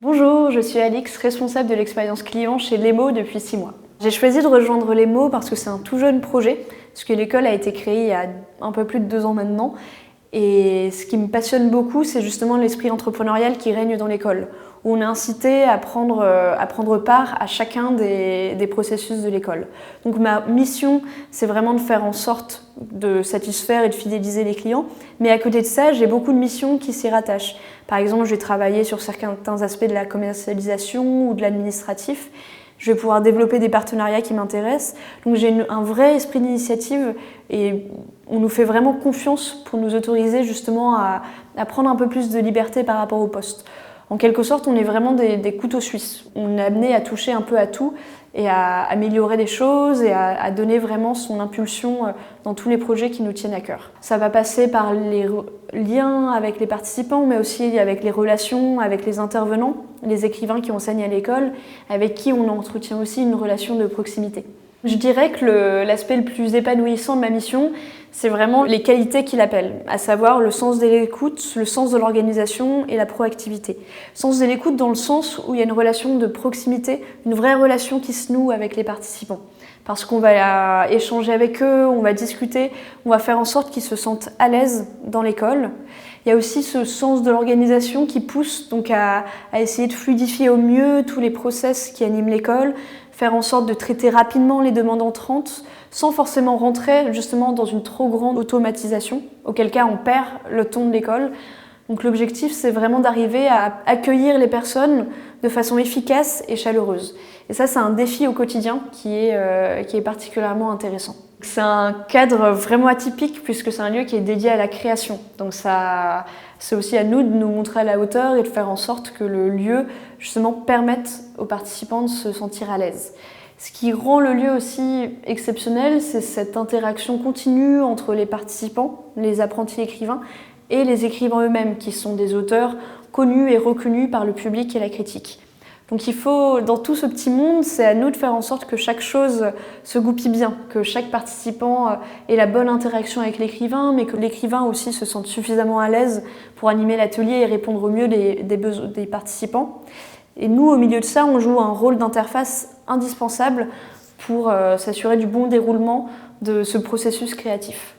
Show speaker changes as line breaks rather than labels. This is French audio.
Bonjour, je suis Alix, responsable de l'expérience client chez Lemo depuis 6 mois. J'ai choisi de rejoindre Lemo parce que c'est un tout jeune projet, puisque l'école a été créée il y a un peu plus de 2 ans maintenant. Et ce qui me passionne beaucoup, c'est justement l'esprit entrepreneurial qui règne dans l'école, où on est incité à prendre part à chacun des processus de l'école. Donc ma mission, c'est vraiment de faire en sorte de satisfaire et de fidéliser les clients. Mais à côté de ça, j'ai beaucoup de missions qui s'y rattachent. Par exemple, je vais travailler sur certains aspects de la commercialisation ou de l'administratif. Je vais pouvoir développer des partenariats qui m'intéressent. Donc j'ai un vrai esprit d'initiative et on nous fait vraiment confiance pour nous autoriser justement à prendre un peu plus de liberté par rapport au poste. En quelque sorte, on est vraiment des couteaux suisses. On est amené à toucher un peu à tout et à améliorer les choses et à donner vraiment son impulsion dans tous les projets qui nous tiennent à cœur. Ça va passer par les liens avec les participants, mais aussi avec les relations avec les intervenants, les écrivains qui enseignent à l'école, avec qui on entretient aussi une relation de proximité. Je dirais que l'aspect le plus épanouissant de ma mission, c'est vraiment les qualités qui l'appellent, à savoir le sens de l'écoute, le sens de l'organisation et la proactivité. Sens de l'écoute dans le sens où il y a une relation de proximité, une vraie relation qui se noue avec les participants. Parce qu'on va échanger avec eux, on va discuter, on va faire en sorte qu'ils se sentent à l'aise dans l'école. Il y a aussi ce sens de l'organisation qui pousse donc à essayer de fluidifier au mieux tous les process qui animent l'école, faire en sorte de traiter rapidement les demandes entrantes sans forcément rentrer justement dans une trop grande automatisation, auquel cas on perd le ton de l'école. Donc l'objectif, c'est vraiment d'arriver à accueillir les personnes de façon efficace et chaleureuse. Et ça, c'est un défi au quotidien qui est particulièrement intéressant. C'est un cadre vraiment atypique puisque c'est un lieu qui est dédié à la création. Donc c'est aussi à nous de nous montrer à la hauteur et de faire en sorte que le lieu justement permette aux participants de se sentir à l'aise. Ce qui rend le lieu aussi exceptionnel, c'est cette interaction continue entre les participants, les apprentis écrivains, et les écrivains eux-mêmes, qui sont des auteurs connus et reconnus par le public et la critique. Donc il faut, dans tout ce petit monde, c'est à nous de faire en sorte que chaque chose se goupille bien, que chaque participant ait la bonne interaction avec l'écrivain, mais que l'écrivain aussi se sente suffisamment à l'aise pour animer l'atelier et répondre au mieux des besoins des participants. Et nous, au milieu de ça, on joue un rôle d'interface indispensable pour s'assurer du bon déroulement de ce processus créatif.